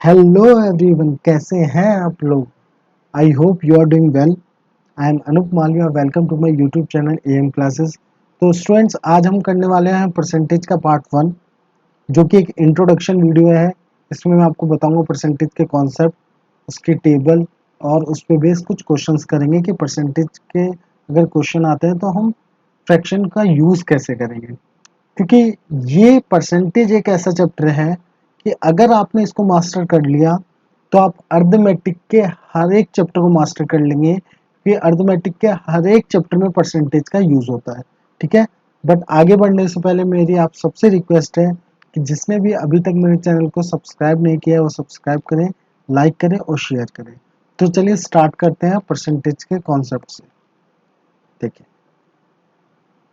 Hello everyone, कैसे हैं आप लोग। I hope you are doing well. I am Anoop Malviya, welcome to my YouTube channel AM classes. तो students, आज हम करने वाले हैं परसेंटेज का पार्ट 1, जो कि एक इंट्रोडक्शन वीडियो है। इसमें मैं आपको बताऊंगा परसेंटेज के कॉन्सेप्ट, उसके टेबल और उस पे बेस कुछ क्वेश्चंस करेंगे कि परसेंटेज के अगर क्वेश्चन आते हैं तो हम फ्रैक्शन का यूज़ कैसे करेंगे। क्योंकि ये परसेंटेज एक ऐसा चैप्टर है कि अगर आपने इसको मास्टर कर लिया तो आप अर्थमेटिक के हर एक चैप्टर को मास्टर कर लेंगे। कि अर्थमेटिक के हर एक चैप्टर में परसेंटेज का यूज होता है। ठीक है, बट आगे बढ़ने से पहले मेरी आप सबसे रिक्वेस्ट है कि जिसने भी अभी तक मेरे चैनल को सब्सक्राइब नहीं किया है वो सब्सक्राइब करें, लाइक करें और शेयर करें। तो चलिए स्टार्ट करते हैं परसेंटेज के कॉन्सेप्ट से। देखिए,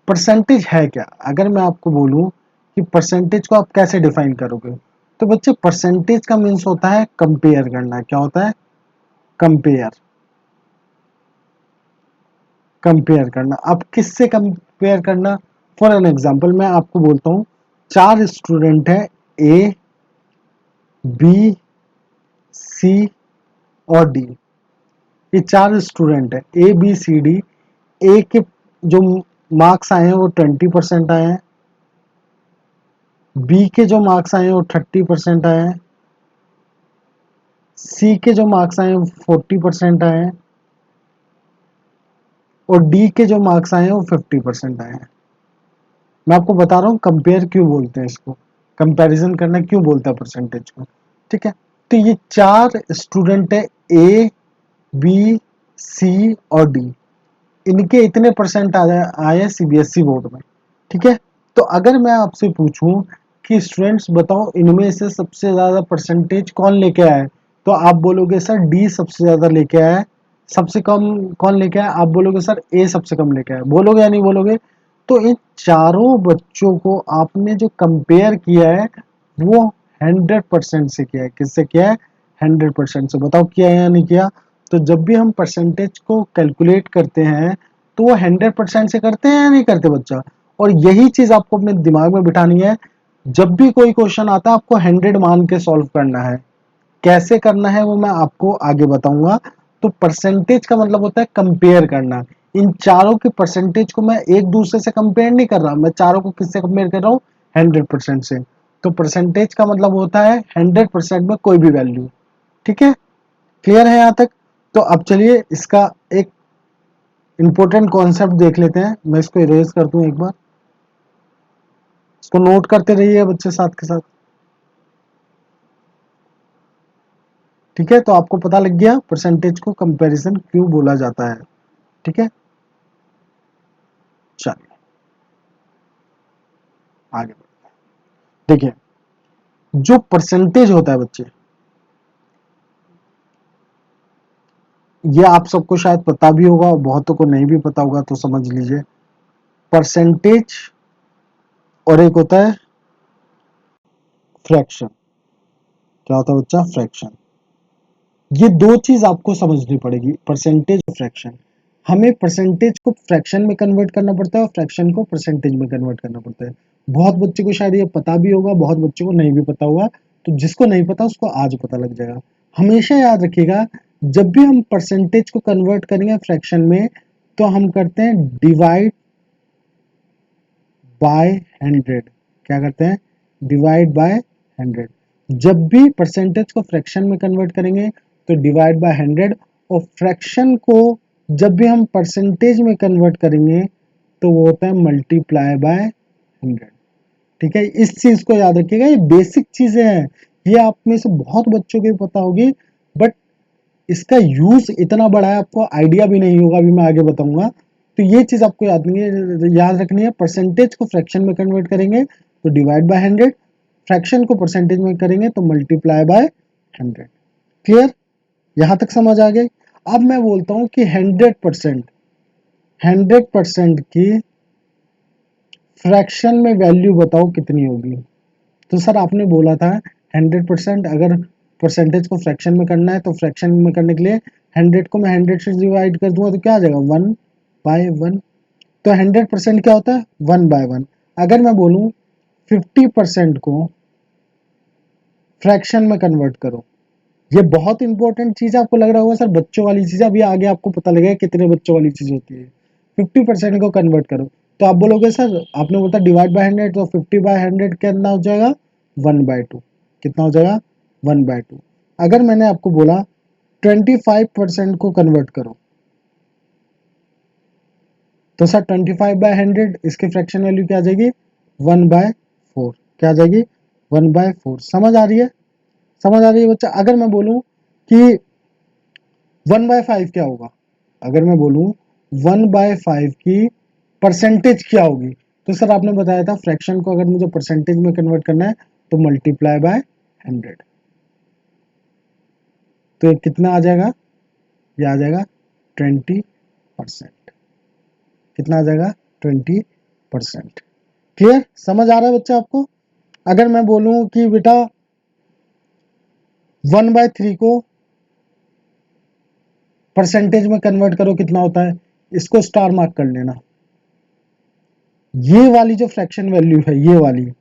परसेंटेज है क्या। अगर मैं आपको बोलूं कि परसेंटेज को आप कैसे डिफाइन करोगे, तो बच्चे परसेंटेज का मीन्स होता है कंपेयर करना। क्या होता है? कंपेयर। कंपेयर करना। अब किससे कंपेयर करना? फॉर एन एग्जांपल मैं आपको बोलता हूँ, 4 स्टूडेंट है, ए, बी, सी और डी। ये 4 स्टूडेंट है, ए बी सी डी। ए के जो मार्क्स आए हैं वो 20% आए हैं, बी के जो मार्क्स आए हैं वो 30% आए हैं, सी के जो मार्क्स आए हैं वो 40% आए हैं और डी के जो मार्क्स आए हैं वो 50% आए हैं। मैं आपको बता रहा हूँ कंपेयर क्यों बोलते हैं इसको, कंपैरिजन करना क्यों बोलता है परसेंटेज को। ठीक है, तो ये 4 स्टूडेंट है, ए, बी, सी और डी। इनके इतने परसेंट आए सीबीएसई बोर्ड में। ठीक है, तो अगर मैं आपसे पूछूं कि स्टूडेंट्स बताओ इनमें से सबसे ज्यादा परसेंटेज कौन लेके आया है, तो आप बोलोगे सर डी सबसे ज्यादा लेके आया है। सबसे कम कौन लेके आया? आप बोलोगे सर ए सबसे कम लेके आया। बोलोगे या नहीं बोलोगे? तो इन चारों बच्चों को आपने जो कंपेयर किया है वो 100% से किया है। किससे किया है? 100% से। बताओ किया है या नहीं किया? तो जब भी हम परसेंटेज को कैलकुलेट करते हैं तो वो 100% से करते हैं या नहीं करते बच्चा। और यही चीज आपको अपने दिमाग में बिठानी है। जब भी कोई क्वेश्चन आता है आपको 100 मान के सॉल्व करना है। कैसे करना है वो मैं आपको आगे बताऊंगा। तो परसेंटेज का मतलब होता है कंपेयर करना। इन चारों के परसेंटेज को मैं एक दूसरे से कंपेयर नहीं कर रहा, मैं चारों को किससे कंपेयर कर रहा हूँ? 100% से। तो परसेंटेज का मतलब होता है 100% में कोई भी वैल्यू। ठीक है, क्लियर है यहाँ तक? तो अब चलिए इसका एक इंपॉर्टेंट कॉन्सेप्ट देख लेते हैं। मैं इसको इरेज कर दूं एक बार, इसको नोट करते रहिए बच्चे साथ के साथ। ठीक है, तो आपको पता लग गया परसेंटेज को कंपैरिजन क्यों बोला जाता है। ठीक है, चलिए आगे बढ़ते हैं। देखिए, जो परसेंटेज होता है बच्चे, ये आप सबको शायद पता भी होगा और बहुतों को नहीं भी पता होगा, तो समझ लीजिए। परसेंटेज और एक होता है फ्रैक्शन। क्या होता है बच्चा? फ्रैक्शन। ये दो चीज आपको समझनी पड़ेगी, परसेंटेज और फ्रैक्शन। हमें परसेंटेज को फ्रैक्शन में कन्वर्ट करना पड़ता है और फ्रैक्शन को परसेंटेज में कन्वर्ट करना पड़ता है। बहुत बच्चे को शायद ये पता भी होगा, बहुत बच्चों को नहीं भी पता होगा। तो जिसको नहीं पता उसको आज पता लग जाएगा। हमेशा याद रखिएगा, जब भी हम परसेंटेज को कन्वर्ट करेंगे फ्रैक्शन में तो हम करते हैं डिवाइड बाय 100। क्या करते हैं? Divide by 100। जब भी परसेंटेज को फ्रैक्शन में कन्वर्ट करेंगे तो डिवाइड बाय 100। और फ्रैक्शन को जब भी हम परसेंटेज में कन्वर्ट करेंगे तो वो होता है मल्टीप्लाई बाय 100। ठीक है, इस चीज को याद रखिएगा। ये बेसिक चीजें हैं, ये आप में से बहुत बच्चों को पता होगी, बट इसका यूज इतना बड़ा है आपको आइडिया भी नहीं होगा। अभी मैं आगे बताऊंगा। तो ये चीज आपको याद रखनी है। परसेंटेज को फ्रैक्शन में कन्वर्ट करेंगे तो डिवाइड बाय 100, फ्रैक्शन को परसेंटेज में करेंगे तो मल्टीप्लाई बाय 100। क्लियर? यहां तक समझ आ गई? अब मैं बोलता हूं कि 100% की फ्रैक्शन में वैल्यू बताओ कितनी होगी। तो सर आपने बोला था 100% अगर परसेंटेज को फ्रैक्शन में करना है तो फ्रैक्शन में करने के लिए 100 को मैं 100 से डिवाइड कर दूंगा तो क्या आ जाएगा? 1/1। तो 100% क्या होता है? 1/1। अगर मैं बोलूं 50% को फ्रैक्शन में कन्वर्ट करो ये बहुत इंपॉर्टेंट चीज है। आपको लग रहा होगा सर बच्चों वाली चीज है, अभी आगे आपको पता लगेगा कितने बच्चों वाली चीज होती है। 50% को कन्वर्ट करो तो आप बोलोगे सर आपने बोला डिवाइड बाय 100, तो 50/100 कितना हो जाएगा 1/2। कितना हो जाएगा 1/2। अगर मैंने आपको बोला 25% को कन्वर्ट करो तो सर 25/100 इसकी फ्रैक्शन वैल्यू क्या आ जाएगी 1/4। क्या आ जाएगी 1/4। समझ आ रही है? समझ आ रही है बच्चा? अगर मैं बोलूं कि 1/5 क्या होगा, अगर मैं बोलूं 1/5 की परसेंटेज क्या होगी, तो सर आपने बताया था फ्रैक्शन को अगर मुझे परसेंटेज में कन्वर्ट करना है तो मल्टीप्लाई बाय 100। तो ये कितना आ जाएगा, ये आ जाएगा 20%। कितना आ जाएगा 20%। क्लियर? समझ आ रहा है बच्चा आपको? अगर मैं बोलूं कि बेटा 1/3 को परसेंटेज में कन्वर्ट करो कितना होता है, इसको स्टार मार्क कर लेना। ये वाली जो फ्रैक्शन वैल्यू है, ये वाली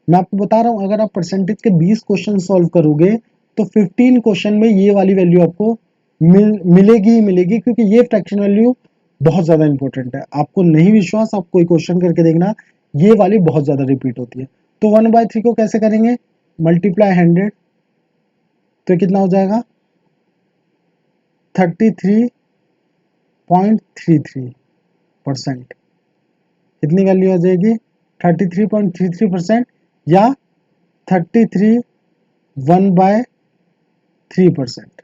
मैं आपको बता रहा हूं, अगर आप परसेंटेज के 20 क्वेश्चन सॉल्व करोगे तो 15 क्वेश्चन में ये वाली वैल्यू आपको मिलेगी ही मिलेगी, क्योंकि ये फ्रैक्शन वैल्यू बहुत ज्यादा इंपॉर्टेंट है। आपको नहीं विश्वास, आप कोई क्वेश्चन करके देखना, ये वाली बहुत ज्यादा रिपीट होती है। तो 1/3 को कैसे करेंगे, मल्टीप्लाई 100, तो कितना हो जाएगा 33.33%। कितनी वैल्यू आ जाएगी 33.33%, या 33 1/3%।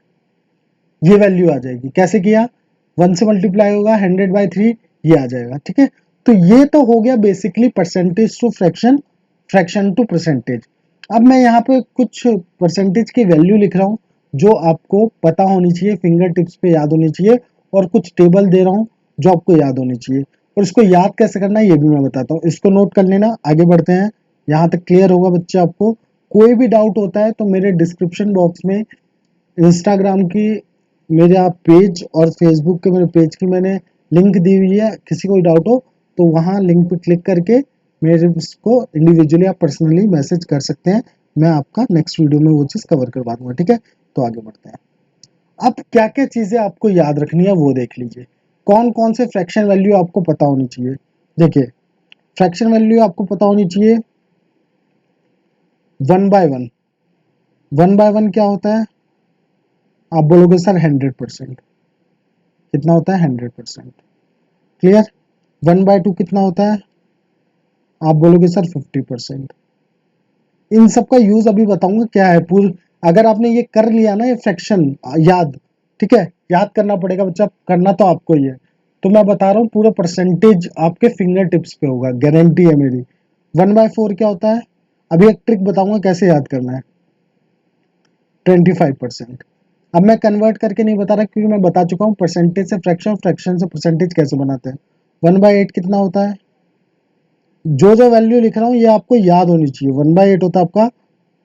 ये वैल्यू आ जाएगी। कैसे किया, 1 से मल्टीप्लाई होगा 100/3, ये आ जाएगा। ठीक है, तो ये तो हो गया basically percentage to fraction, fraction to percentage. अब मैं यहाँ पे कुछ परसेंटेज की वैल्यू लिख रहा हूँ जो आपको पता होनी चाहिए, फिंगर टिप्स पे याद होनी चाहिए, और कुछ टेबल दे रहा हूँ जो आपको याद होनी चाहिए, और इसको याद कैसे करना है ये भी मैं बताता हूँ। इसको नोट कर लेना, आगे बढ़ते हैं। यहाँ तक क्लियर होगा बच्चे आपको? कोई भी डाउट होता है तो मेरे डिस्क्रिप्शन बॉक्स में इंस्टाग्राम की मेरा पेज और फेसबुक के मेरे पेज की मैंने लिंक दी हुई है। किसी को डाउट हो तो वहाँ लिंक पे क्लिक करके मेरे को इंडिविजुअली आप पर्सनली मैसेज कर सकते हैं। मैं आपका नेक्स्ट वीडियो में वो चीज़ कवर करवा दूंगा। ठीक है, तो आगे बढ़ते हैं। अब क्या क्या चीज़ें आपको याद रखनी है वो देख लीजिए। कौन कौन से फ्रैक्शन वैल्यू आपको पता होनी चाहिए। देखिए, फ्रैक्शन वैल्यू आपको पता होनी चाहिए 1/1। 1/1 क्या होता है, आप बोलोगे सर 100%। कितना होता है 100%। क्लियर? 1/2 कितना होता है, आप बोलोगे सर 50%। इन सब का यूज अभी बताऊंगा क्या है। पूरी अगर आपने ये कर लिया ना, ये फ्रैक्शन याद, ठीक है, याद करना पड़ेगा बच्चा, करना तो आपको ही है। तो मैं बता रहा हूँ पूरा परसेंटेज आपके फिंगर टिप्स पे होगा, गारंटी है मेरी। 1/4 क्या होता है, अभी एक ट्रिक बताऊंगा कैसे याद करना है। 25%। अब मैं कन्वर्ट करके नहीं बता रहा क्योंकि मैं बता चुका हूँ परसेंटेज से फ्रैक्शन, फ्रैक्शन से परसेंटेज कैसे बनाते हैं। 1/8 कितना होता है, जो जो वैल्यू लिख रहा हूँ ये आपको याद होनी चाहिए। 1/8 होता है आपका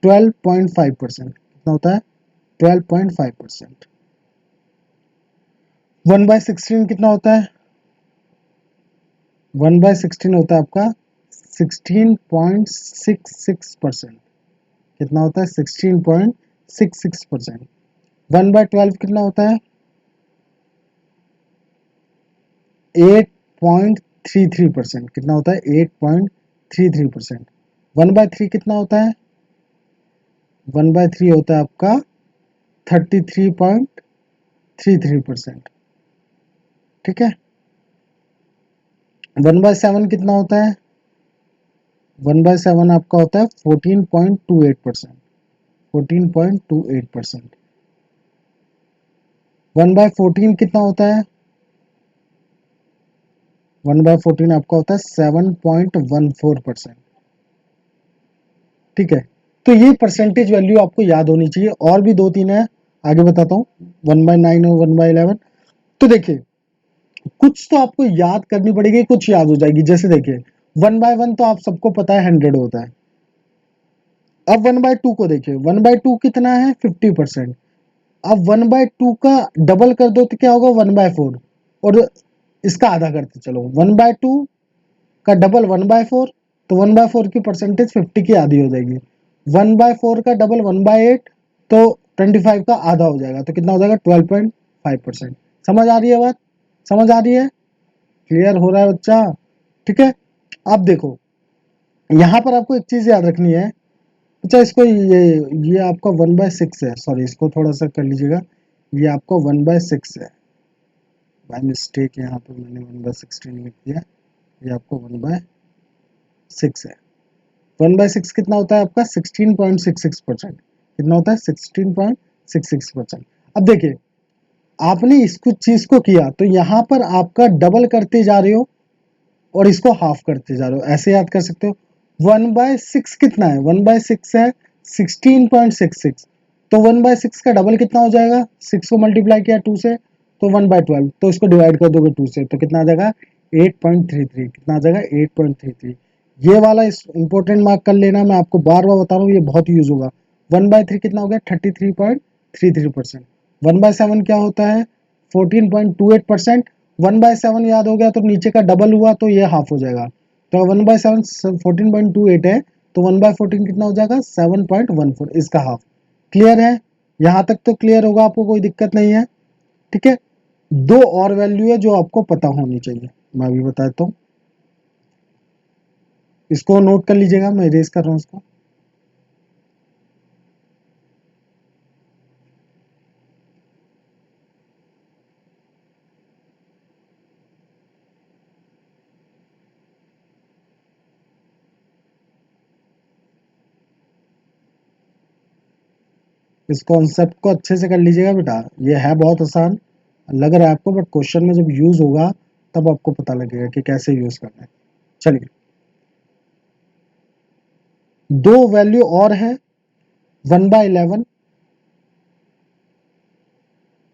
12.5%। कितना होता है 12.5%। 1/16 कितना होता है, 1/16 होता है आपका 16.66%। कितना होता है 16.66%। 1/12 कितना होता है 8.33%। कितना होता है 8.33%। 1/3 कितना होता है, 1/3 होता है आपका 33.33%। ठीक है, 1/7 कितना होता है, 1/7 आपका होता है 14.28%। 14.28%। 1/14 कितना होता है, 1/14 आपका होता है 7.14%। ठीक है, तो ये परसेंटेज वैल्यू आपको याद होनी चाहिए। और भी दो तीन है, आगे बताता हूँ। 1/9 और 1/11। तो देखिए, कुछ तो आपको याद करनी पड़ेगी, कुछ याद हो जाएगी। जैसे देखिए 1/1 तो आप सबको पता है 100 होता है। अब 1/2 को देखिए, 1/2 कितना है 50%। अब 1/2 का डबल कर दो तो क्या होगा 1/4, और इसका आधा करते चलो 1/2 का डबल 1/4, तो 1/4 की परसेंटेज 50 की आधी हो जाएगी। 1/4 का डबल 1/8, तो 25 का आधा हो जाएगा, तो कितना हो जाएगा 12.5%। समझ आ रही है बात? समझ आ रही है? क्लियर हो रहा है बच्चा? ठीक है। अब देखो यहाँ पर आपको एक चीज याद रखनी है। अच्छा इसको ये आपका 1/6 है, सॉरी इसको थोड़ा सा कर लीजिएगा, ये आपका 1/6 है, बाय मिस्टेक यहाँ पे मैंने 1/16 लिख दिया, ये आपको 1/6 है। 1/6 कितना होता है आपका 16.66%। कितना होता है 16.66%। अब देखिए आपने इसको चीज को किया तो यहाँ पर आपका डबल करते जा रहे हो और इसको हाफ करते जा रहे हो, ऐसे याद कर सकते हो। 1/6 कितना है? 1/6 है 16.66, तो 1/6 का डबल कितना हो जाएगा? 6 को मल्टीप्लाई किया 2 से तो 1/12, तो इसको डिवाइड कर दोगे 2 से तो कितना आ जाएगा 8.33। कितना आ जाएगा 8.33। ये वाला इंपॉर्टेंट मार्क कर लेना, मैं आपको बार बार बता रहा हूँ, ये बहुत यूज होगा। 1/3 कितना हो गया 33.33%। 1/7 क्या होता है 14.28%। 1/7 याद हो गया तो नीचे का डबल हुआ तो ये हाफ हो जाएगा, तो 1/7 14.28 है, तो 1/14 कितना हो जाएगा 7.14, इसका हाफ। क्लियर है? यहाँ तक तो क्लियर होगा, आपको कोई दिक्कत नहीं है। ठीक है। दो और वैल्यू है जो आपको पता होनी चाहिए, मैं अभी बताता हूँ, इसको नोट कर लीजिएगा, मैं इरेज कर रहा हूँ इसको। इस कॉन्सेप्ट को अच्छे से कर लीजिएगा बेटा, ये है बहुत आसान लग रहा है आपको, बट क्वेश्चन में जब यूज होगा तब आपको पता लगेगा कि कैसे यूज करना है। चलिए दो वैल्यू और है 1/11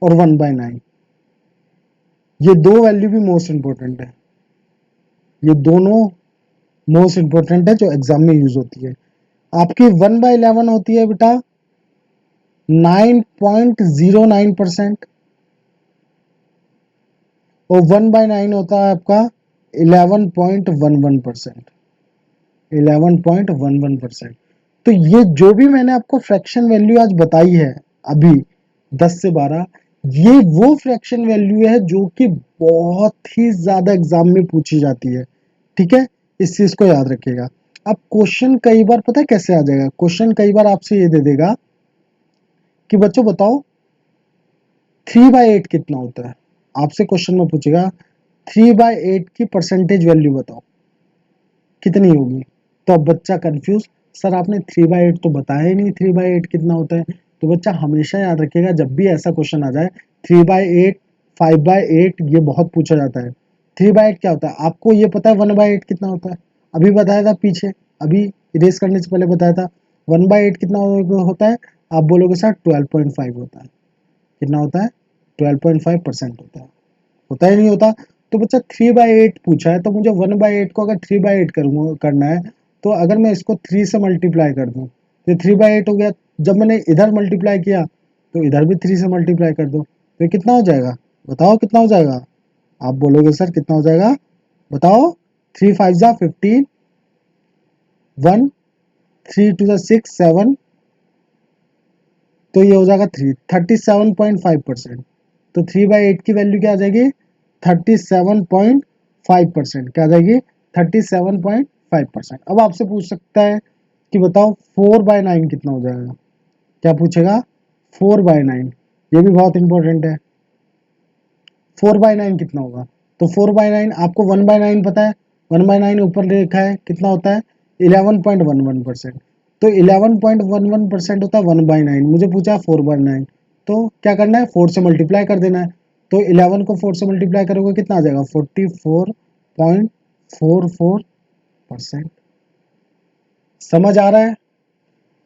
और 1/9। ये दो वैल्यू भी मोस्ट इंपॉर्टेंट है, ये दोनों मोस्ट इंपॉर्टेंट है जो एग्जाम में यूज होती है। आपकी 1/11 होती है बेटा 9.09% और 1/9 होता है आपका 11.11%। 11.11%। तो ये जो भी मैंने आपको फ्रैक्शन वैल्यू आज बताई है अभी 10 से 12, ये वो फ्रैक्शन वैल्यू है जो कि बहुत ही ज्यादा एग्जाम में पूछी जाती है। ठीक है, इस चीज को याद रखिएगा। अब क्वेश्चन कई बार पता है कैसे आ जाएगा, क्वेश्चन कई बार आपसे ये दे देगा कि बच्चों बताओ 3/8 कितना होता है। आपसे क्वेश्चन में पूछेगा 3/8 की परसेंटेज वैल्यू बताओ कितनी होगी। तो अब बच्चा कंफ्यूज, सर आपने 3/8 तो बताया ही नहीं, 3/8 कितना होता है। तो बच्चा हमेशा याद रखिएगा जब भी ऐसा क्वेश्चन आ जाए 3/8 5/8 ये बहुत पूछा जाता है। 3/8 क्या होता है आपको ये पता है, 1/8 कितना होता है अभी बताया था पीछे, अभी इरेज करने से पहले बताया था। 1/8 कितना होता है, आप बोलोगे सर 12.5 होता है। कितना होता है 12.5% होता ही नहीं होता। तो बच्चा 3/8 पूछा है तो मुझे 1/8 को अगर 3/8 करूँगा करना है, तो अगर मैं इसको 3 से मल्टीप्लाई कर दूं तो 3/8 हो गया। जब मैंने इधर मल्टीप्लाई किया तो इधर भी 3 से मल्टीप्लाई कर दो, तो कितना हो जाएगा बताओ कितना हो जाएगा। आप बोलोगे सर कितना हो जाएगा बताओ, 3 5 जा 15, 1 3 2 6 7, तो ये हो जाएगा 37.5%। तो 3/8 की वैल्यू क्या आ जाएगी 37.5%, क्या आ जाएगी 37.5%। अब आपसे पूछ सकता है कि बताओ 4/9 कितना हो जाएगा, क्या पूछेगा 4/9, ये भी बहुत इंपॉर्टेंट है। 4/9 कितना होगा, तो 4/9 आपको 1/9 पता है, 1/9 ऊपर लिखा है कितना होता है 11.11%। तो 11.11% होता है 1/9, मुझे पूछा 4/9, तो क्या करना है 4 से मल्टीप्लाई कर देना है। तो 11 को 4 से मल्टीप्लाई करोगे कितना आ जाएगा 44.44%। समझ आ रहा है?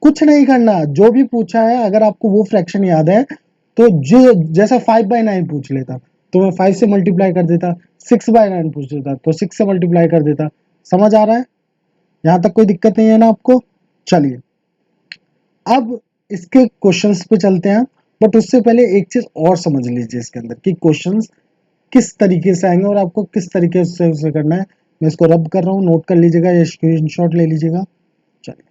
कुछ नहीं करना, जो भी पूछा है अगर आपको वो फ्रैक्शन याद है तो जो जैसा 5/9 पूछ लेता तो मैं 5 से मल्टीप्लाई कर देता, 6/9 पूछ लेता तो 6 से मल्टीप्लाई कर देता। समझ आ रहा है? यहां तक कोई दिक्कत नहीं है ना आपको? चलिए अब इसके क्वेश्चंस पे चलते हैं, बट उससे पहले एक चीज और समझ लीजिए इसके अंदर कि क्वेश्चंस किस तरीके से आएंगे और आपको किस तरीके से उसे करना है। मैं इसको रब कर रहा हूँ, नोट कर लीजिएगा या स्क्रीनशॉट ले लीजिएगा। चलिए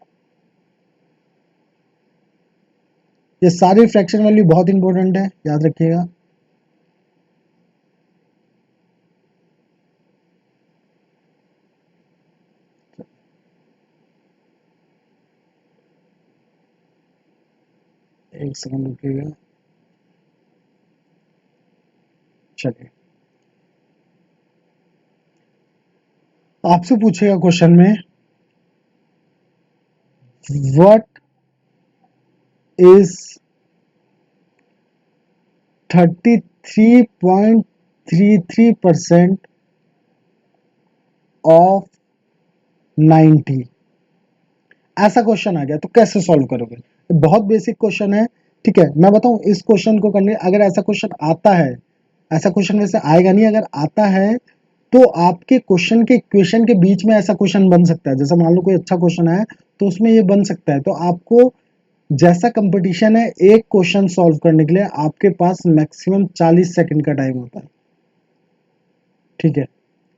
ये सारी फ्रैक्शन वैल्यू बहुत इंपॉर्टेंट है, याद रखिएगा। एक सेकंड रुकिएगा। चलिए, आपसे पूछेगा क्वेश्चन में, व्हाट इज 33.33% ऑफ 90। ऐसा क्वेश्चन आ गया तो कैसे सॉल्व करोगे? बहुत बेसिक क्वेश्चन है, ठीक है। मैं बताऊं, इस क्वेश्चन को करने, अगर ऐसा क्वेश्चन आता है, ऐसा क्वेश्चन वैसे आएगा नहीं, अगर आता है तो आपके क्वेश्चन के इक्वेशन के बीच में ऐसा क्वेश्चन बन सकता है। जैसे मान लो कोई अच्छा क्वेश्चन है तो उसमें ये बन सकता है। तो आपको, जैसा कंपटीशन है, एक क्वेश्चन सॉल्व करने के लिए आपके पास मैक्सिमम 40 सेकंड का टाइम होता है, ठीक है।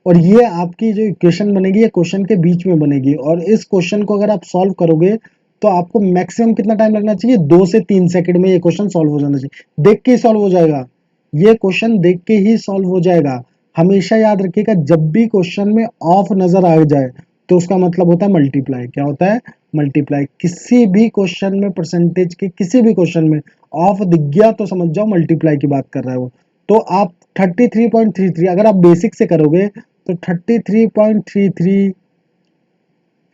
और ये आपकी जो इक्वेशन बनेगी, ये क्वेश्चन के बीच में बनेगी, और इस क्वेश्चन को अगर आप सॉल्व करोगे तो आपको मैक्सिमम कितना टाइम लगना चाहिए? 2 से 3 सेकंड में ये क्वेश्चन सॉल्व हो जाना चाहिए। देख के ही सॉल्व हो जाएगा, ये क्वेश्चन देख के ही सॉल्व हो जाएगा। हमेशा याद रखिएगा, जब भी क्वेश्चन में ऑफ नजर आ जाए तो उसका मतलब होता है मल्टीप्लाई। क्या होता है? मल्टीप्लाई। किसी भी क्वेश्चन में, परसेंटेज के किसी भी क्वेश्चन में ऑफ दिख गया तो समझ जाओ मल्टीप्लाई की बात कर रहा है वो। तो आप 33.33, अगर आप बेसिक से करोगे तो 33.33,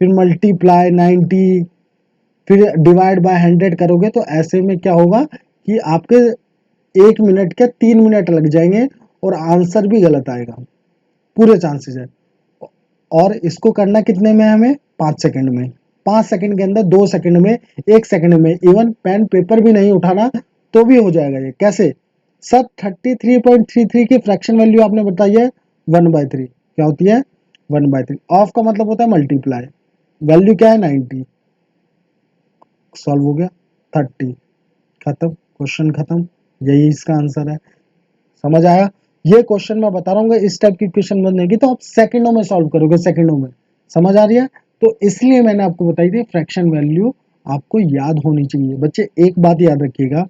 फिर मल्टीप्लाई 90, फिर डिवाइड बाय 100 करोगे तो ऐसे में क्या होगा कि आपके 1 मिनट के 3 मिनट लग जाएंगे और आंसर भी गलत आएगा, पूरे चांसेस है। और इसको करना कितने में है हमें? 5 सेकंड में। 5 सेकंड के अंदर, 2 सेकंड में, 1 सेकंड में, इवन पेन पेपर भी नहीं उठाना तो भी हो जाएगा। ये कैसे? सर 33.33 की फ्रैक्शन वैल्यू आपने बताई है 1/3। क्या होती है? 1/3। ऑफ का मतलब होता है मल्टीप्लाई। वैल्यू क्या है? 90। सॉल्व हो गया। 30, खत्म, क्वेश्चन खत्म। यही इसका आंसर है। समझ आया? ये क्वेश्चन मैं बता रहा हूँ, इस टाइप की क्वेश्चन बनेगी तो आप सेकंडों में सॉल्व करोगे, सेकंडों में। समझ आ रही है? तो इसलिए मैंने आपको बताई थी फ्रैक्शन वैल्यू आपको याद होनी चाहिए। बच्चे एक बात याद रखिएगा,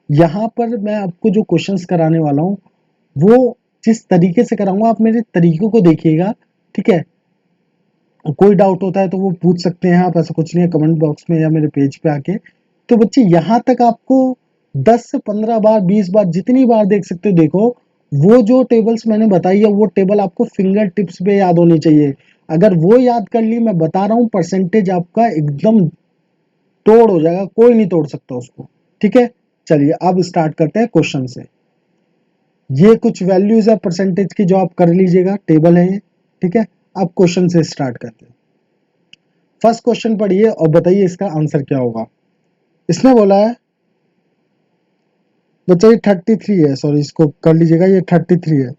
यहाँ पर मैं आपको जो क्वेश्चंस कराने वाला हूँ वो जिस तरीके से कराऊंगा, आप मेरे तरीकों को देखिएगा, ठीक है। कोई डाउट होता है तो वो पूछ सकते हैं आप, ऐसा कुछ नहीं है, कमेंट बॉक्स में या मेरे पेज पे आके। तो बच्चे यहाँ तक आपको 10 से 15 बार, 20 बार, जितनी बार देख सकते हो देखो। वो जो टेबल्स मैंने बताई है वो टेबल आपको फिंगर टिप्स पे याद होनी चाहिए। अगर वो याद कर ली, मैं बता रहा हूँ परसेंटेज आपका एकदम तोड़ हो जाएगा, कोई नहीं तोड़ सकता उसको, ठीक है। चलिए अब स्टार्ट करते हैं क्वेश्चन से। ये कुछ वैल्यूज है परसेंटेज की जो आप कर लीजिएगा, टेबल है ये, ठीक है। अब क्वेश्चन से स्टार्ट करते हैं। फर्स्ट क्वेश्चन पढ़िए और बताइए इसका आंसर क्या होगा। इसने बोला है, बच्चा ये 33 है, सॉरी इसको कर लीजिएगा, ये 33 है।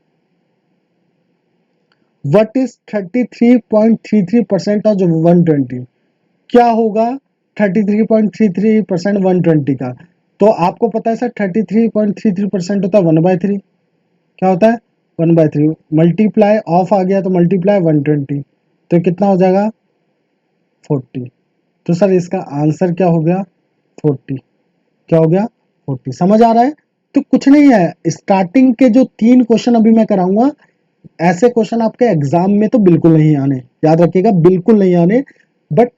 What is 33.33% of 120? क्या होगा 33.33% 120 का? तो आपको पता है सर 33.33% होता है 1/3। क्या होता है? 1/3। मल्टीप्लाई ऑफ आ गया तो मल्टीप्लाई 120, तो कितना हो जाएगा? 40। तो सर इसका आंसर क्या हो गया? 40। क्या हो गया? 40। समझ आ रहा है? तो कुछ नहीं है, स्टार्टिंग के जो 3 क्वेश्चन अभी मैं कराऊंगा, ऐसे क्वेश्चन आपके एग्जाम में तो बिल्कुल नहीं आने, याद रखिएगा, बिल्कुल नहीं आने। But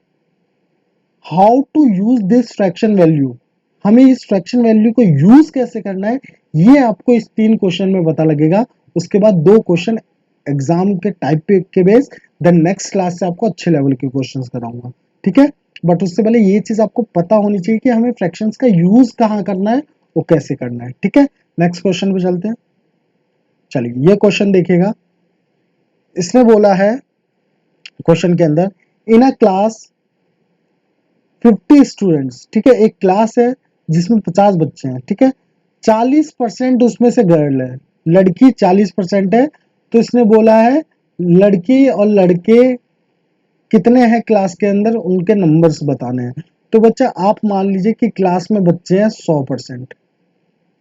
how to use this fraction value, हमें इस फ्रैक्शन वैल्यू को यूज कैसे करना है, ये आपको इस 3 क्वेश्चन में पता लगेगा। उसके बाद 2 क्वेश्चन एग्जाम के टाइप के बेस, देन नेक्स्ट क्लास से आपको अच्छे लेवल के क्वेश्चन कराऊंगा, ठीक है। बट उससे पहले ये चीज आपको पता होनी चाहिए कि हमें फ्रैक्शंस का यूज कहाँ करना है, वो कैसे करना है, ठीक है। नेक्स्ट क्वेश्चन पे चलते हैं। चलिए ये क्वेश्चन देखिएगा। इसने बोला है क्वेश्चन के अंदर, इन अ क्लास 50 स्टूडेंट्स, ठीक है। एक क्लास है जिसमें 50 बच्चे हैं, ठीक है। 40% उसमें से गर्ल है, लड़की 40% है। तो इसने बोला है लड़की और लड़के कितने हैं क्लास के अंदर, उनके नंबर्स बताने हैं। तो बच्चा आप मान लीजिए कि क्लास में बच्चे हैं 100%।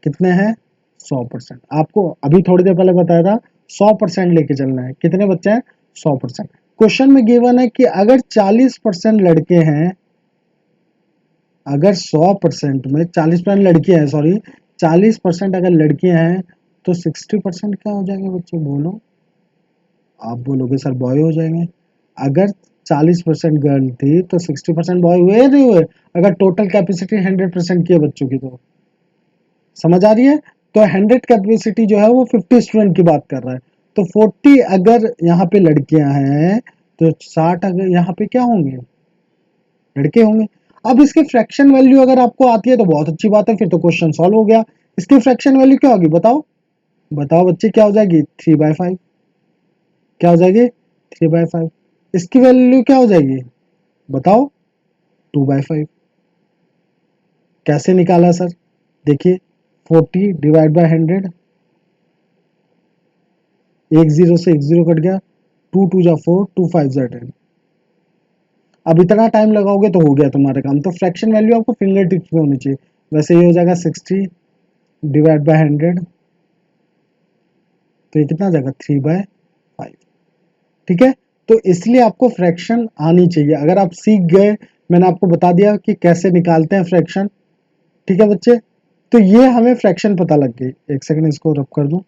कितने हैं? 100%। आपको अभी थोड़ी देर पहले बताया था 100% लेके चलना है। कितने बच्चे हैं? 100%। क्वेश्चन में गिवन है कि अगर 40% लड़के हैं अगर 100% में 40% लड़कियां हैं, सॉरी 40% अगर लड़कियां हैं तो 60% क्या हो जाएंगे बच्चे बोलो? आप बोलोगे सर बॉय हो जाएंगे। अगर 40% गर्ल थी तो 60% बॉय हुए नहीं हुए? अगर टोटल कैपेसिटी 100% की है बच्चों की तो समझ आ रही है? तो 100 कैपेसिटी जो है वो 50 स्टूडेंट की बात कर रहा है। तो 40 अगर यहाँ पे लड़कियां हैं तो 60 अगर यहाँ पे क्या होंगे? लड़के होंगे। अब इसके फ्रैक्शन वैल्यू अगर आपको आती है तो बहुत अच्छी बात है, फिर तो क्वेश्चन सॉल्व हो गया। इसकी फ्रैक्शन वैल्यू क्या होगी बताओ? बताओ बच्चे क्या हो जाएगी? 3/5। क्या हो जाएगी? 3/5। इसकी वैल्यू क्या हो जाएगी बताओ? 2/5। कैसे निकाला सर? देखिए 40 डिवाइड बाय 100, एक जीरो से एक जीरो कट गया, 2 2 जा 4, 2 5 जा 10। अब इतना टाइम लगाओगे तो हो गया तुम्हारा काम। तो फ्रैक्शन वैल्यू आपको फिंगर टिप्स में होनी चाहिए। वैसे ये हो जाएगा 60 डिवाइड बाय 100, तो ये कितना आ जाएगा? 3/5। ठीक है, तो इसलिए आपको फ्रैक्शन आनी चाहिए। अगर आप सीख गए, मैंने आपको बता दिया कि कैसे निकालते हैं फ्रैक्शन। ठीक है बच्चे, तो ये हमें फ्रैक्शन पता लग गई। एक सेकंड इसको रब कर दूं।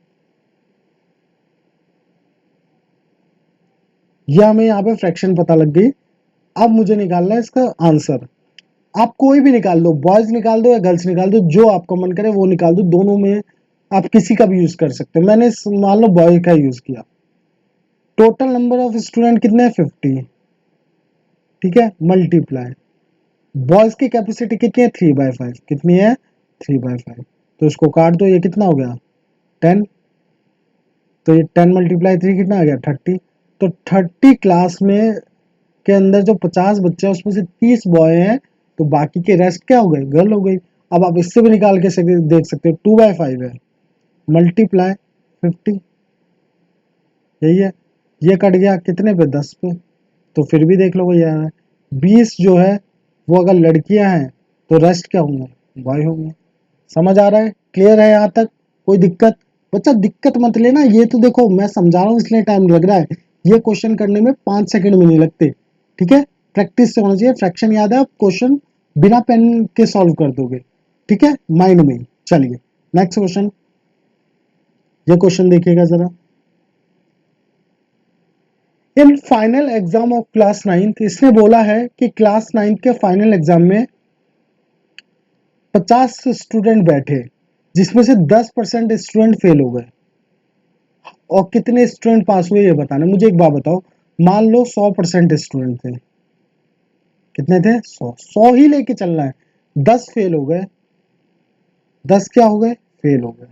ये हमें यहाँ पे फ्रैक्शन पता लग गई। अब मुझे निकालना है इसका आंसर। आप कोई भी निकाल दो, बॉयज निकाल दो या गर्ल्स निकाल दो, जो आपका मन करे वो निकाल दो। दोनों में आप किसी का भी यूज कर सकते हो। मैंने मान लो बॉय का यूज किया। टोटल नंबर ऑफ स्टूडेंट कितने हैं? 50। ठीक है, मल्टीप्लाई बॉयज की कैपेसिटी कितनी है? 3/5। कितनी है? 3/5। तो इसको काट दो, ये कितना हो गया? 10। तो ये 10 × 3 कितना आ गया? 30। तो 30 क्लास में के अंदर जो 50 बच्चे हैं उसमें से 30 बॉय हैं, तो बाकी के रेस्ट क्या हो गए? गर्ल हो गई। अब आप इससे भी निकाल के देख सकते हो, 2/5 है, मल्टीप्लाई 50। यही है। ये कट गया कितने पे? 10 पे। तो फिर भी देख लो भैया, 20 जो है वो अगर लड़कियां हैं तो रेस्ट क्या होंगे? बॉय होंगे। समझ आ रहा है? क्लियर है यहाँ तक? कोई दिक्कत? बच्चा दिक्कत मत लेना, ये तो देखो मैं समझा रहा हूँ इसलिए टाइम लग रहा है। ये क्वेश्चन करने में 5 सेकंड भी नहीं लगते। ठीक है, प्रैक्टिस से होना चाहिए। फ्रैक्शन याद है, आप क्वेश्चन बिना पेन के सॉल्व कर दोगे। ठीक है, माइंड में। चलिए नेक्स्ट क्वेश्चन। ये क्वेश्चन देखिएगा जरा। In final exam of class 9, इसने बोला है कि क्लास 9 के फाइनल एग्जाम में 50 स्टूडेंट बैठे, जिसमें से 10% स्टूडेंट फेल हो गए और कितने स्टूडेंट पास हुए ये बताना। मुझे एक बात बताओ, मान लो 100% स्टूडेंट थे। कितने थे? 100। 100 ही लेके चलना है। 10 फेल हो गए। 10 क्या हो गए? फेल हो गए।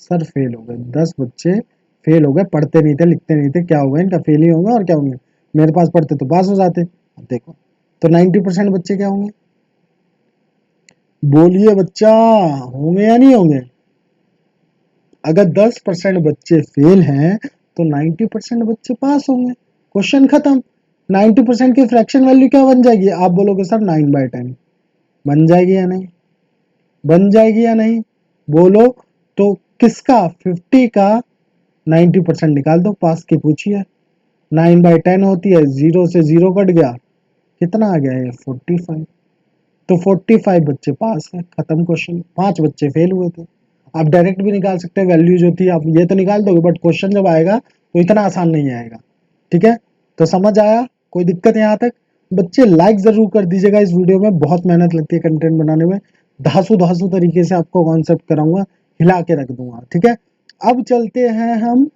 सर फेल हो गए 10 बच्चे, फेल हो गए, पढ़ते नहीं थे लिखते नहीं थे, क्या हो गया इनका? फेल ही होंगे और क्या होंगे? मेरे पास पढ़ते तो पास हो जाते। अब देखो, तो 90% बच्चे क्या होंगे? बोलिए बच्चा, होंगे या नहीं होंगे? अगर 10% बच्चे फेल हैं तो 90% बच्चे पास होंगे। क्वेश्चन खत्म। 90% की फ्रैक्शन वैल्यू क्या बन जाएगी? आप बोलोगे सर 9/10। बन जाएगी या नहीं? बन जाएगी या नहीं? बोलो। तो किसका? 50 का 90% निकाल दो, पास की पूछिए। 9/10 होती है, जीरो से जीरो कट गया, कितना आ गया? ये 45। तो 45 बच्चे पास है, खत्म क्वेश्चन। 5 बच्चे फेल हुए थे। आप डायरेक्ट भी निकाल सकते हैं वैल्यू जो थी, आप ये तो निकाल दोगे, बट क्वेश्चन जब आएगा तो इतना आसान नहीं आएगा। ठीक है, तो समझ आया? कोई दिक्कत यहाँ तक? बच्चे लाइक जरूर कर दीजिएगा। इस वीडियो में बहुत मेहनत लगती है कंटेंट बनाने में। धासु धासु तरीके से आपको कॉन्सेप्ट कराऊंगा, हिला के रख दूंगा। ठीक है, अब चलते हैं हम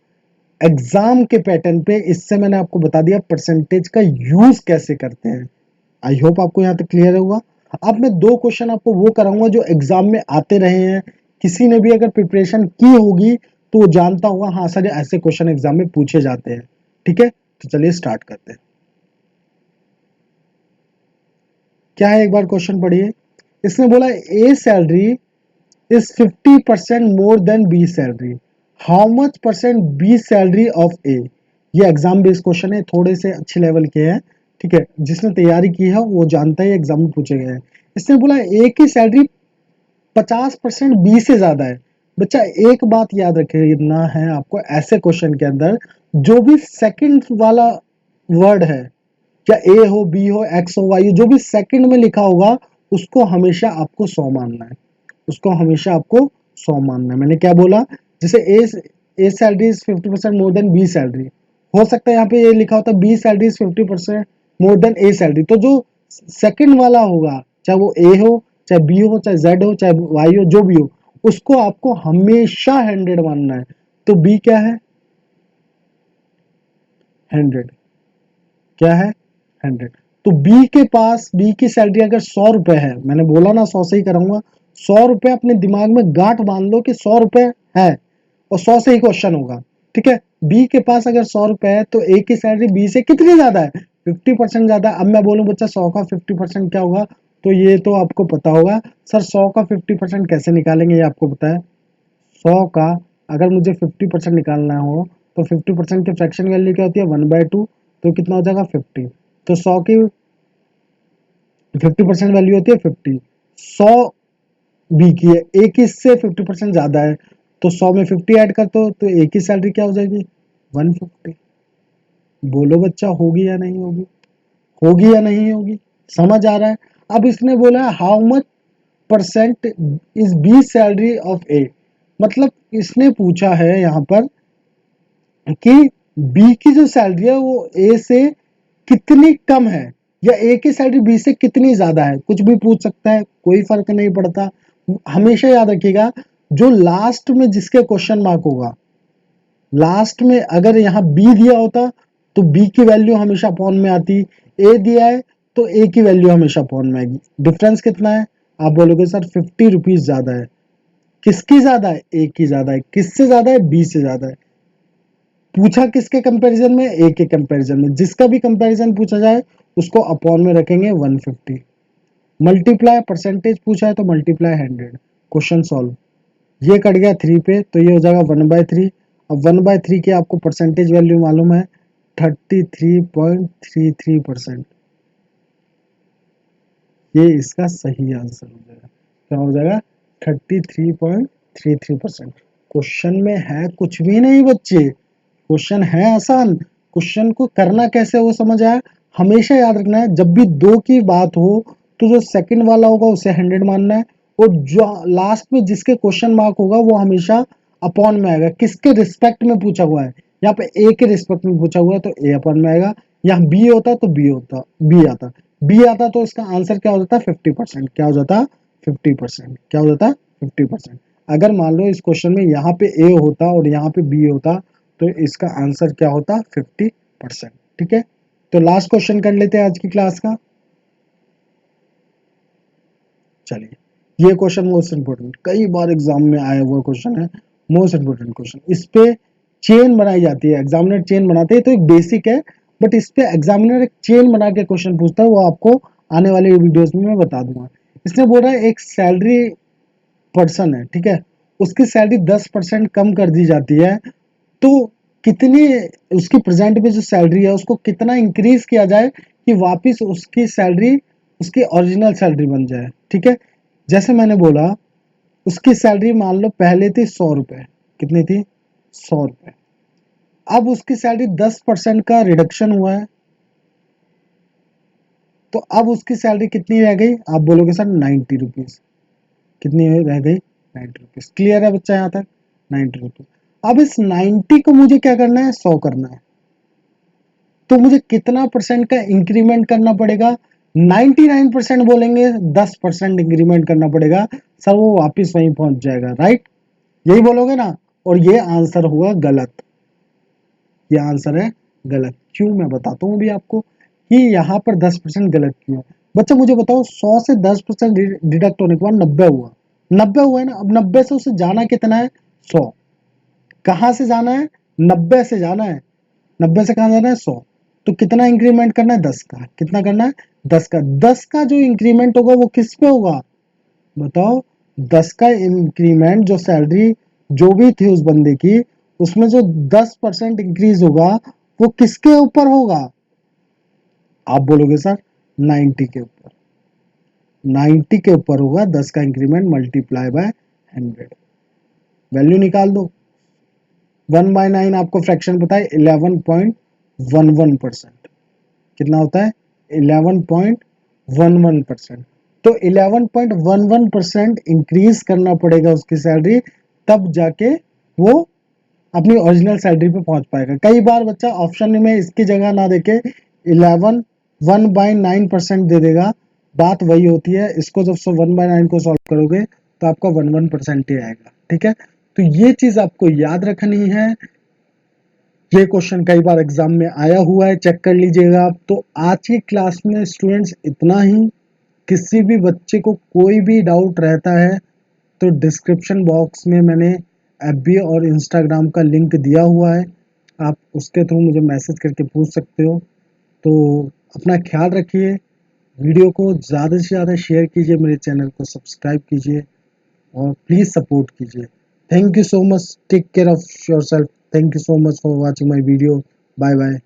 एग्जाम के पैटर्न पे। इससे मैंने आपको बता दिया परसेंटेज का यूज कैसे करते हैं। आई होप आपको यहाँ तक क्लियर होगा। अब मैं 2 क्वेश्चन आपको वो कराऊंगा जो एग्जाम में आते रहे हैं। किसी ने भी अगर प्रिपरेशन की होगी तो वो जानता होगा, हाँ सर ऐसे क्वेश्चन एग्जाम में पूछे जाते हैं। ठीक है, तो चलिए स्टार्ट करते हैं। क्या है, एक बार क्वेश्चन पढ़िए। इसने बोला A salary is 50% more than B salary, how much percent B salary of A. ये एग्जाम बेस्ड क्वेश्चन है, थोड़े से अच्छे लेवल के हैं। ठीक है, जिसने तैयारी की है वो जानता है एग्जाम में पूछे गए हैं। इसने बोला ए की सैलरी 50% बी से ज्यादा है। बच्चा एक बात याद रखना है आपको, ऐसे क्वेश्चन के अंदर जो भी सेकंड वाला वर्ड है, या ए हो, बी हो, एक्स हो, वाई हो, जो भी सेकंड में लिखा होगा उसको हमेशा आपको 100 मानना है, उसको हमेशा आपको 100 मानना है। मैंने क्या बोला, जैसे A salary is 50% more than B salary, हो सकता है यहाँ पे ये लिखा होता B salary is 50% more than A salary, तो जो सेकंड वाला होगा, चाहे वो ए हो, चाहे बी हो, चाहे जेड हो, चाहे वाई हो, जो भी हो, उसको आपको हमेशा 100 मानना है। तो बी क्या है, 100, क्या है, 100। तो बी के पास, बी की सैलरी अगर 100 रुपए है, मैंने बोला ना 100 से ही कराऊंगा, 100 रुपए अपने दिमाग में गांठ बांध लो कि 100 रुपए है, और 100 से ही क्वेश्चन होगा, ठीक है। बी के पास अगर 100 रुपए है तो ए की सैलरी बी से कितनी ज्यादा है, 50% ज्यादा। अब मैं बोलूं बच्चा 100 का 50% क्या होगा, तो ये तो आपको पता होगा सर, 100 का 50% कैसे निकालेंगे, ये आपको पता है। 100 का अगर मुझे 50% निकालना हो तो 50% की फ्रैक्शन वैल्यू क्या होती है, 1/2, तो कितना हो जाएगा 50। तो 100 की 50% वैल्यू होती है 50, 100 बी की है, ए की इससे 50% ज्यादा है, तो 100 में 50 ऐड कर दो तो ए की सैलरी क्या हो जाएगी, 150। बोलो बच्चा, होगी या नहीं होगी, होगी या नहीं होगी, समझ आ रहा है। अब इसने बोला how much percent is B salary of A, मतलब इसने पूछा है यहाँ पर कि बी की जो सैलरी है वो ए से कितनी कम है, या ए की सैलरी बी से कितनी ज्यादा है, कुछ भी पूछ सकता है, कोई फर्क नहीं पड़ता। हमेशा याद रखिएगा, जो लास्ट में जिसके क्वेश्चन मार्क होगा, लास्ट में अगर यहाँ बी दिया होता तो बी की वैल्यू हमेशा अपॉन में आती, ए दिया है तो ए की वैल्यू हमेशा अपॉन में आएगी। डिफरेंस कितना है, आप बोलोगे सर 50 रुपीज ज्यादा है, किसकी ज्यादा है, ए की ज्यादा है, किससे ज्यादा है, बी से ज्यादा है। पूछा किसके कंपैरिजन में, ए के कंपैरिजन में, जिसका भी कंपैरिजन पूछा जाए उसको अपॉन में रखेंगे 150। मल्टीप्लाई परसेंटेज पूछा है तो मल्टीप्लाई 100, क्वेश्चन सॉल्व। ये कट गया 3 पे तो ये हो जाएगा 1/3। अब 1/3 की आपको परसेंटेज वैल्यू मालूम है 33.33%, ये इसका सही आंसर हो जाएगा। क्या हो जाएगा, 33.33%। क्वेश्चन में है कुछ भी नहीं बच्चे, क्वेश्चन है आसान, क्वेश्चन को करना कैसे वो समझ आया। हमेशा याद रखना है जब भी दो की बात हो तो जो सेकंड वाला होगा उसे 100 मानना है, और जो लास्ट में जिसके क्वेश्चन मार्क होगा वो हमेशा अपॉन में आएगा, किसके रिस्पेक्ट में पूछा हुआ है, यहाँ पे ए के रिस्पेक्ट में पूछा हुआ है तो ए अपॉन में आएगा, यहाँ बी होता तो बी होता, बी आता तो इसका आंसर क्या हो जाता, 50%, क्या हो जाता 50%, क्या हो जाता 50%। अगर मान लो इस क्वेश्चन में यहाँ पे ए होता और यहाँ पे बी होता तो इसका आंसर क्या होता, 50%, ठीक है। तो लास्ट क्वेश्चन कर लेते हैं आज की क्लास का। चलिए, ये क्वेश्चन मोस्ट इंपोर्टेंट, कई बार एग्जाम में आया हुआ क्वेश्चन है, मोस्ट इंपोर्टेंट क्वेश्चन। इस पे चेन बनाई जाती है, एग्जामिनर चेन बनाते हैं, तो एक बेसिक है, बट इस पे एग्जामिनर एक चेन बना के क्वेश्चन पूछता है, वो आपको आने वाले वीडियोस में मैं बता दूंगा। इसने बोला है एक सैलरी पर्सन है, ठीक है, उसकी सैलरी 10% कम कर दी जाती है, तो कितनी, उसकी प्रेजेंट में जो सैलरी है उसको कितना इंक्रीज किया जाए कि वापस उसकी सैलरी उसकी ओरिजिनल सैलरी बन जाए, ठीक है। जैसे मैंने बोला उसकी सैलरी मान लो पहले थी 100 रुपए, कितनी थी, 100 रुपए। अब उसकी सैलरी 10% का रिडक्शन हुआ है, तो अब उसकी सैलरी कितनी रह गई, आप बोलोगे सर 90 रुपीज, कितनी रह गई, 90 रुपीज। क्लियर है बच्चा यहाँ तक, 90 रुपीज। अब इस 90 को मुझे क्या करना है, 100 करना है, तो मुझे कितना परसेंट का इंक्रीमेंट करना पड़ेगा, 99% बोलेंगे 10% इंक्रीमेंट करना पड़ेगा, सर वो वापस वहीं पहुंच जाएगा, राइट, यही बोलोगे ना। और ये आंसर हुआ गलत, ये आंसर है गलत। क्यों, मैं बताता हूँ अभी आपको कि यहाँ पर 10% गलत क्यों है। बच्चा मुझे बताओ 100 से 10% डिडक्ट होने के बाद 90 हुआ, 90 हुआ है ना, अब 90 से उसे जाना कितना है, 100। कहाँ से जाना है, 90 से जाना है, 90 से कहाँ जाना है, 100। तो कितना इंक्रीमेंट करना है, 10 का, कितना करना है, 10 का। 10 का जो इंक्रीमेंट होगा वो किस पे होगा, बताओ। 10 का इंक्रीमेंट, जो सैलरी जो भी थी उस बंदे की, उसमें जो 10% इंक्रीज होगा वो किसके ऊपर होगा, आप बोलोगे सर 90 के ऊपर, 90 के ऊपर होगा 10 का इंक्रीमेंट मल्टीप्लाई बाय 100। वैल्यू निकाल दो, 1/9 आपको फ्रैक्शन पता है 11.11%, कितना होता है 11.11%। तो 11.11% इंक्रीज करना पड़ेगा उसकी सैलरी, तब जाके वो अपनी ओरिजिनल सैलरी पे पहुंच पाएगा। कई बार बच्चा ऑप्शन में इसकी जगह ना देके 11 1/9% दे देगा। बात वही होती है, इसको जब 1/9 को सॉल्व करोगे तो आपका 11% ही आएगा। ठीक है, तो ये चीज आपको याद रखनी है। ये क्वेश्चन कई बार एग्जाम में आया हुआ है, चेक कर लीजिएगा आप। तो आज की क्लास में स्टूडेंट्स इतना ही। किसी भी बच्चे को कोई भी डाउट रहता है तो डिस्क्रिप्शन बॉक्स में मैंने एफबी और इंस्टाग्राम का लिंक दिया हुआ है, आप उसके थ्रू मुझे मैसेज करके पूछ सकते हो। तो अपना ख्याल रखिए, वीडियो को ज़्यादा से ज़्यादा शेयर कीजिए, मेरे चैनल को सब्सक्राइब कीजिए और प्लीज़ सपोर्ट कीजिए। Thank you so much, take care of your self, thank you so much for watching my video, bye bye.